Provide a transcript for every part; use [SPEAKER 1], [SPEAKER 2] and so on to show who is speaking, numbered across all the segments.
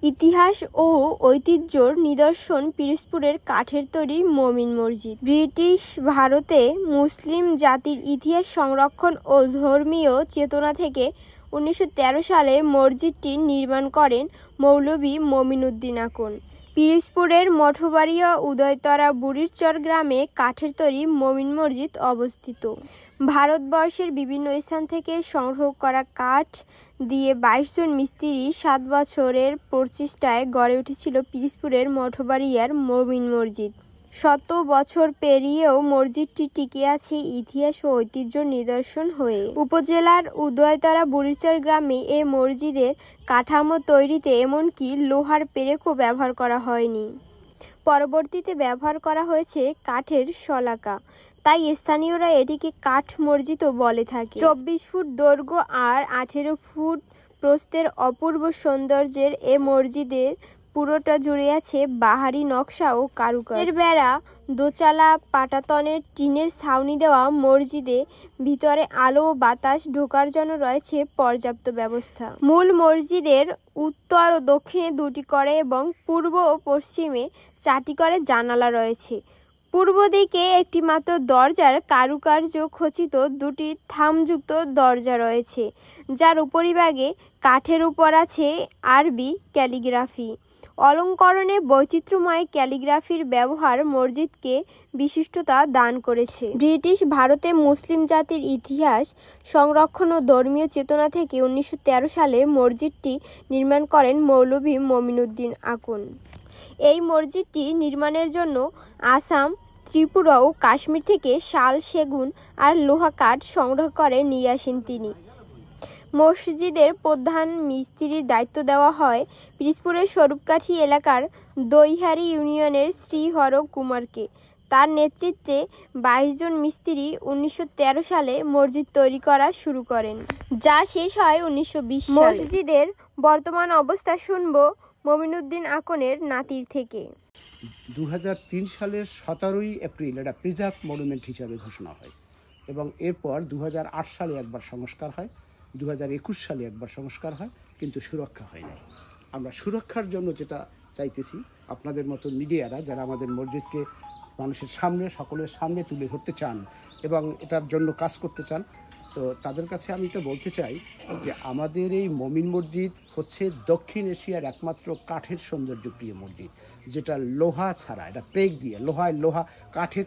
[SPEAKER 1] ইতিহাস ও ঐতিহ্যর নিদর্শন পিরোজপুরের কাঠের তৈরি মমিন মসজিদ। ব্রিটিশ ভারতে মুসলিম জাতির ইতিহাস সংরক্ষণ ও ধর্মীয় চেতনা থেকে 1913 সালে মসজিদটি নির্মাণ করেন মৌলভী মমিনউদ্দিন আকন। পিরোজপুরের মঠবাড়িয়া উদয়তরা বুড়িরচর গ্রামে কাঠের তৈরি মমিন মসজিদ অবস্থিত। ভারতবর্ষের বিভিন্ন স্থান থেকে সংগ্রহ করা কাঠ দিয়ে 22 জন মিস্ত্রি 7 বছরের প্রচেষ্টায় গড়ে উঠেছিল পিরোজপুরের মঠবাড়িয়ার মমিন মসজিদ। শত বছর পেরিয়েও মসজিদটি টিকে আছে ইতিহাস ও ঐতিহ্যের নিদর্শন হয়ে। উপজেলার উদয়তরা বুড়িরচর গ্রামে এ মসজিদের কাঠামো তৈরিতে এমনকি লোহার পেরেকও ব্যবহার করা হয়নি। পরবর্তীতে ব্যবহার করা হয়েছে কাঠের শলাকা, তাই স্থানীয়রা এটিকে কাঠ মসজিদও বলে থাকে। 24 ফুট দৈর্ঘ্য আর 18 ফুট প্রস্থের অপূর্ব সৌন্দর্যের এ মসজিদের পুরোটা জুড়ে আছে বাহারি নকশা ও কারুকাজ। এর বেড়া, দোচালা পাটাতনের টিনের ছাউনি দেওয়া মসজিদে ভিতরে আলো ও বাতাস ঢোকার জন্য রয়েছে পর্যাপ্ত ব্যবস্থা। মূল মসজিদের উত্তর ও দক্ষিণে 2টি করে এবং পূর্ব ও পশ্চিমে 4টি করে জানালা রয়েছে। পূর্ব দিকে একটি মাত্র দরজার কারুকার্য খচিত 2টি থামযুক্ত দরজা রয়েছে, যার উপরিভাগে কাঠের উপর আছে আরবি ক্যালিগ্রাফি। অলঙ্করণে বৈচিত্র্যময় ক্যালিগ্রাফির ব্যবহার মসজিদকে বিশিষ্টতা দান করেছে। ব্রিটিশ ভারতে মুসলিম জাতির ইতিহাস সংরক্ষণ ও ধর্মীয় চেতনা থেকে 1913 সালে মসজিদটি নির্মাণ করেন মৌলভী মমিনউদ্দিন আকন। এই মসজিদটি নির্মাণের জন্য আসাম, ত্রিপুরা ও কাশ্মীর থেকে শাল, সেগুন আর লোহা কাঠ সংগ্রহ করে নিয়ে আসেন তিনি। মসজিদের প্রধান মিস্ত্রির দায়িত্ব দেওয়া হয় পিরোজপুরের স্বরূপকাঠি এলাকার দৈহারি ইউনিয়নের শ্রীহর কুমারকে। তার নেতৃত্বে 22 জন মিস্ত্রি 1913 সালে মসজিদ তৈরি করা শুরু করেন, যা শেষ হয় 1920 সালে। মসজিদের বর্তমান অবস্থা শুনব মমিনউদ্দিন আকনের নাতির থেকে।
[SPEAKER 2] 2003 সালের 17 এপ্রিল এটা প্রিজার্ভ মনুমেন্ট হিসাবে ঘোষণা হয় এবং এরপর 2008 সালে একবার সংস্কার হয়, 2021 সালে একবার সংস্কার হয়, কিন্তু সুরক্ষা হয় নাই। আমরা সুরক্ষার জন্য যেটা চাইতেছি, আপনাদের মতো মিডিয়ারা যারা আমাদের মসজিদকে মানুষের সামনে, সকলের সামনে তুলে ধরতে চান এবং এটার জন্য কাজ করতে চান, তো তাদের কাছে আমি তো বলতে চাই যে আমাদের এই মমিন মসজিদ হচ্ছে দক্ষিণ এশিয়ার একমাত্র কাঠের সৌন্দর্যপ্রিয় মসজিদ, যেটা লোহা ছাড়া, এটা পেক দিয়ে লোহা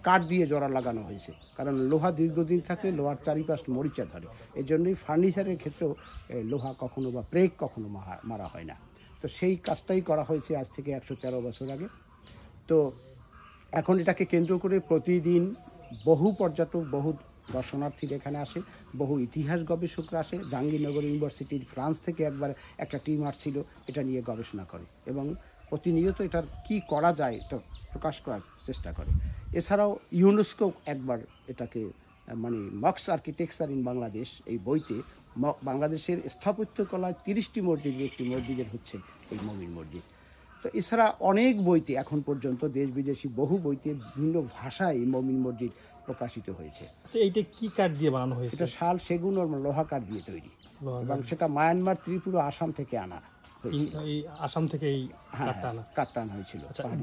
[SPEAKER 2] কাঠ দিয়ে জোড়া লাগানো হয়েছে। কারণ লোহা দীর্ঘদিন থাকলে লোহার চারিপাশ মরিচা ধরে, এই জন্যই ফার্নিচারের ক্ষেত্রেও লোহা কখনো বা প্রেক কখনো মারা হয় না। তো সেই কাজটাই করা হয়েছে আজ থেকে 113 বছর আগে। তো এখন এটাকে কেন্দ্র করে প্রতিদিন বহু পর্যটক, বহু দর্শনার্থীরা এখানে আসে, বহু ইতিহাস গবেষকরা আসে। জাহাঙ্গীরনগর ইউনিভার্সিটির ফ্রান্স থেকে একবার একটা টিম আসছিল, এটা নিয়ে গবেষণা করে এবং প্রতিনিয়ত এটার কি করা যায় এটা প্রকাশ করার চেষ্টা করে। এছাড়াও ইউনেস্কো একবার এটাকে মানে মক্স আর্কিটেকচার ইন বাংলাদেশ এই বইতে বাংলাদেশের স্থাপত্যকলায় 30টি মসজিদের একটি মসজিদের হচ্ছে এই মমিন মসজিদ। তো এছাড়া অনেক বইতে এখন পর্যন্ত দেশ বিদেশি বহু বইতে বিভিন্ন ভাষায় মমিন মসজিদ প্রকাশিত হয়েছে।
[SPEAKER 3] আচ্ছা, এইটা কি কাঠ দিয়ে বানানো হয়েছে?
[SPEAKER 2] এটা শাল, সেগুন ও লোহা কাঠ দিয়ে তৈরি এবং সেটা মায়ানমার, ত্রিপুরা, আসাম থেকে আনা হয়েছিল।
[SPEAKER 3] এই আসাম থেকে এই
[SPEAKER 2] কাঠটা আনা হয়েছিল।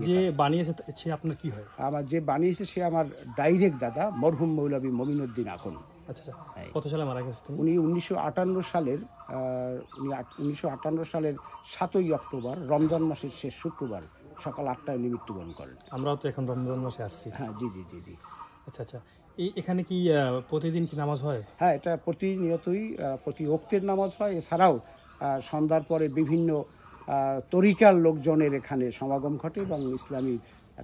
[SPEAKER 3] যে বানিয়েছে সে আপনার কি হয়?
[SPEAKER 2] আমার যে বানিয়েছে সে আমার ডাইরেক্ট দাদা, মরহুম মৌলভী মমিনউদ্দিন আকন।
[SPEAKER 3] আচ্ছা, কত সালে মারা গেছে?
[SPEAKER 2] উনি 1958 সালের 7ই অক্টোবর রমজান মাসের শেষ শুক্রবার সকাল 8টায় মৃত্যুবরণ করেন।
[SPEAKER 3] আমরাও তো এখন রমজান মাসে আসছি।
[SPEAKER 2] হ্যাঁ, জি।
[SPEAKER 3] আচ্ছা, এখানে কি প্রতিদিন কি নামাজ হয়?
[SPEAKER 2] হ্যাঁ, এটা প্রতিনিয়তই প্রতি ওক্তের নামাজ হয়। এছাড়াও সন্ধ্যার পরে বিভিন্ন তরিকার লোকজনের এখানে সমাগম ঘটে এবং ইসলামী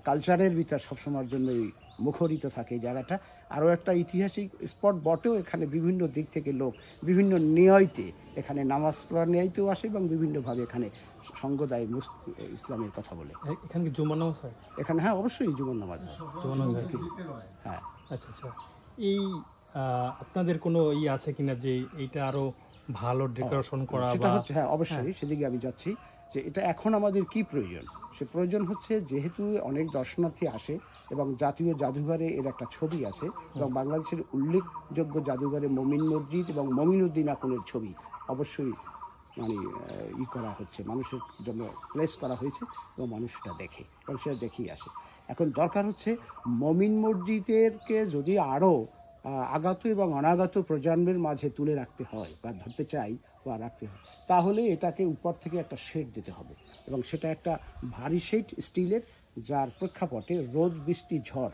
[SPEAKER 2] কালচারের ভিতর সবসময়ের জন্যই মুখরিত থাকে এই জায়গাটা। আরও একটা ঐতিহাসিক স্পট বটেও, এখানে বিভিন্ন দিক থেকে লোক বিভিন্ন নিয়তে এখানে নামাজ পড়ার নিয়তেও আসে এবং বিভিন্নভাবে এখানে সঙ্গদায় ইসলামের কথা বলে।
[SPEAKER 3] এখানে কি জুমার নামাজ হয়?
[SPEAKER 2] এখানে হ্যাঁ, অবশ্যই জুমার নামাজ হয়।
[SPEAKER 3] হ্যাঁ। আচ্ছা, এই আপনাদের কোনো আছে কিনা যে এইটা আরো ভালো ডেকোরেশন করা?
[SPEAKER 2] সেটা হচ্ছে হ্যাঁ, অবশ্যই সেদিকে আমি যাচ্ছি যে এটা এখন আমাদের কি প্রয়োজন। সে প্রয়োজন হচ্ছে যেহেতু অনেক দর্শনার্থী আসে এবং জাতীয় জাদুঘরে এর একটা ছবি আছে এবং বাংলাদেশের উল্লেখযোগ্য জাদুঘরে মমিন মসজিদ এবং মমিনউদ্দিন আকনের ছবি অবশ্যই মানে করা হচ্ছে, মানুষের জন্য প্লেস করা হয়েছে এবং মানুষ সেটা দেখে এবং সেটা দেখেই আসে। এখন দরকার হচ্ছে মমিন মসজিদেরকে যদি আরও আগাত এবং অনাগত প্রজন্মের মাঝে তুলে রাখতে হয় বা ধরতে চাই বা রাখতে হয়, তাহলে এটাকে উপর থেকে একটা শেড দিতে হবে এবং সেটা একটা ভারী শেড স্টিলের, যার প্রেক্ষাপটে রোদ বৃষ্টি ঝড়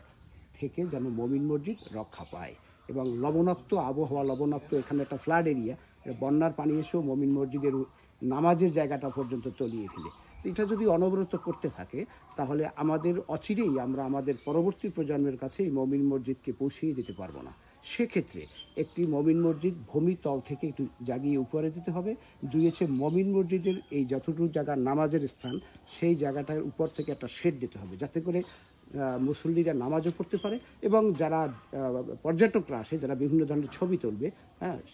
[SPEAKER 2] থেকে যেন মমিন মসজিদ রক্ষা পায়। এবং লবণাক্ত আবহাওয়া, লবণাক্ত এখানে একটা ফ্লাড এরিয়া, বন্যার পানি এসেও মমিন মসজিদের নামাজের জায়গাটা পর্যন্ত তলিয়ে ফেলে। এটা যদি অনবরত করতে থাকে তাহলে আমাদের অচিরেই আমরা আমাদের পরবর্তী প্রজন্মের কাছে এই মমিন মসজিদকে পৌঁছিয়ে দিতে পারবো না। সেক্ষেত্রে একটি মমিন মসজিদ ভূমিতল থেকে একটু জাগিয়ে উপরে দিতে হবে। দুই হচ্ছে মমিন মসজিদের এই যতটুকু জায়গা নামাজের স্থান, সেই জায়গাটার উপর থেকে একটা শেড দিতে হবে, যাতে করে মুসল্লিরা নামাজও পড়তে পারে এবং যারা পর্যটকরা আসে, যারা বিভিন্ন ধরনের ছবি তুলবে,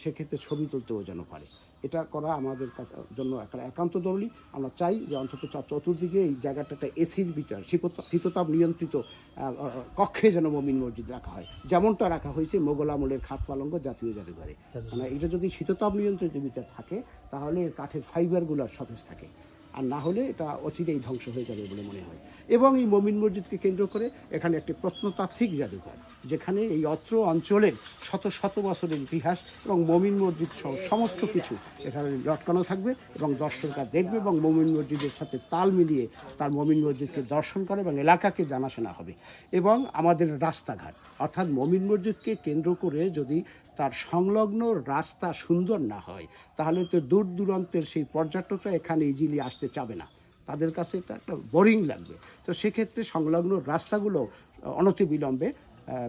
[SPEAKER 2] সেক্ষেত্রে ছবি তুলতেও যেন পারে। এটা করা আমাদের কাছে জন্য একটা একান্ত জরুরি। আমরা চাই যে অন্তত চতুর্দিকে এই জায়গাটা এসির ভিতর শীততাপ নিয়ন্ত্রিত কক্ষে যেন মমিন মসজিদ রাখা হয়, যেমনটা রাখা হয়েছে মোগল আমলের খাট পালঙ্ক জাতীয় জাদুঘরে। মানে এটা যদি শীততাপ নিয়ন্ত্রিত ভিতর থাকে তাহলে কাঠের ফাইবারগুলো সতেজ থাকে, আর না হলে এটা অচিরেই ধ্বংস হয়ে যাবে বলে মনে হয়। এবং এই মমিন মসজিদকে কেন্দ্র করে এখানে একটি প্রত্নতাত্ত্বিক জাদুঘর, যেখানে এই অত্র অঞ্চলের শত শত বছরের ইতিহাস এবং মমিন মসজিদ সহ সমস্ত কিছু এখানে লটকানো থাকবে এবং দর্শকরা দেখবে এবং মমিন মসজিদের সাথে তাল মিলিয়ে তার মমিন মসজিদকে দর্শন করে এবং এলাকাকে জানাশোনা হবে। এবং আমাদের রাস্তাঘাট, অর্থাৎ মমিন মসজিদকে কেন্দ্র করে যদি তার সংলগ্ন রাস্তা সুন্দর না হয় তাহলে তো দূর দূরান্তের সেই পর্যটকরা এখানে ইজিলি আসতে চাবে না, তাদের কাছে এটা একটা বোরিং লাগবে। তো সেক্ষেত্রে সংলগ্ন রাস্তাগুলো অনতিবিলম্বে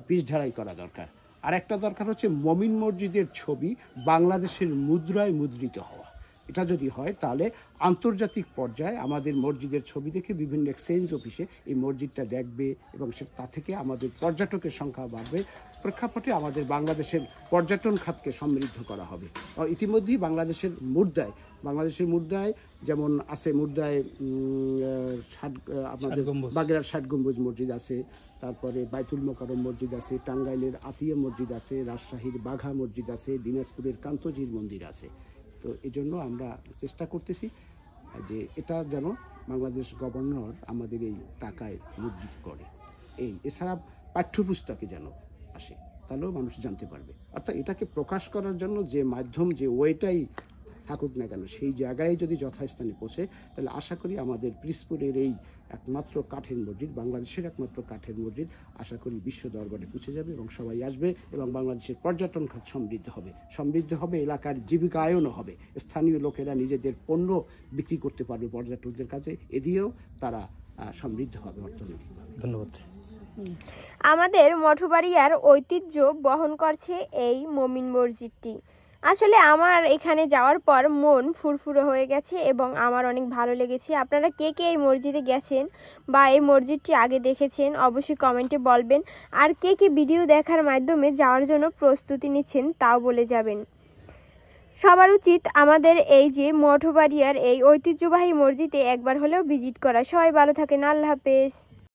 [SPEAKER 2] পিচ ঢালাই করা দরকার। আর একটা দরকার হচ্ছে মমিন মসজিদের ছবি বাংলাদেশের মুদ্রায় মুদ্রিত হওয়া। এটা যদি হয় তাহলে আন্তর্জাতিক পর্যায়ে আমাদের মসজিদের ছবি দেখে বিভিন্ন এক্সচেঞ্জ অফিসে এই মসজিদটা দেখবে এবং তা থেকে আমাদের পর্যটকের সংখ্যা বাড়বে। প্রেক্ষাপটে আমাদের বাংলাদেশের পর্যটন খাতকে সমৃদ্ধ করা হবে। ইতিমধ্যেই বাংলাদেশের মুদ্রায় যেমন আছে, মুদ্রায় আপনাদের বাগেরহাট ৬০ গম্বুজ মসজিদ আছে, তারপরে বাইতুল মোকাররম মসজিদ আছে, টাঙ্গাইলের আতিয়া মসজিদ আছে, রাজশাহীর বাঘা মসজিদ আছে, দিনাজপুরের কান্তজির মন্দির আছে। তো এই জন্য আমরা চেষ্টা করতেছি যে এটা যেন বাংলাদেশ গভর্নর আমাদের এই টাকায় মুদ্রিত করে। এছাড়া পাঠ্যপুস্তকে যেন আসে, তাহলেও মানুষ জানতে পারবে। অর্থাৎ এটাকে প্রকাশ করার জন্য যে মাধ্যম, যে ওয়েটাই থাকুক না কেন, সেই জায়গায় যদি যথাস্থানে পৌঁছে তাহলে আশা করি আমাদের পিরোজপুরের এই একমাত্র কাঠের মসজিদ, বাংলাদেশের একমাত্র কাঠের মসজিদ, আশা করি বিশ্ব দরবারে পৌঁছে যাবে এবং সবাই আসবে এবং বাংলাদেশের পর্যটন খাত সমৃদ্ধ হবে, এলাকার জীবিকায়নও হবে। স্থানীয় লোকেরা নিজেদের পণ্য বিক্রি করতে পারবে পর্যটকদের কাছে, এদিয়েও তারা সমৃদ্ধ হবে অর্থনৈতিকভাবে।
[SPEAKER 3] ধন্যবাদ।
[SPEAKER 1] আমাদের মঠবাড়িয়ার ঐতিহ্য বহন করছে এই মমিন মসজিদটি। আসলে আমার এখানে যাওয়ার পর মন ফুরফুরে হয়ে গেছে এবং আমার অনেক ভালো লেগেছে। আপনারা কে কে এই মসজিদে গেছেন বা এই মসজিদটি আগে দেখেছেন অবশ্যই কমেন্টে বলবেন, আর কে কে ভিডিও দেখার মাধ্যমে যাওয়ার জন্য প্রস্তুতি নিচ্ছেন তাও বলে যাবেন। সবার উচিত আমাদের এই যে মঠবাড়িয়ার এই ঐতিহ্যবাহী মসজিদে একবার হলেও ভিজিট করা। সবাই ভালো থাকেন, আল্লাহ হাফেজ।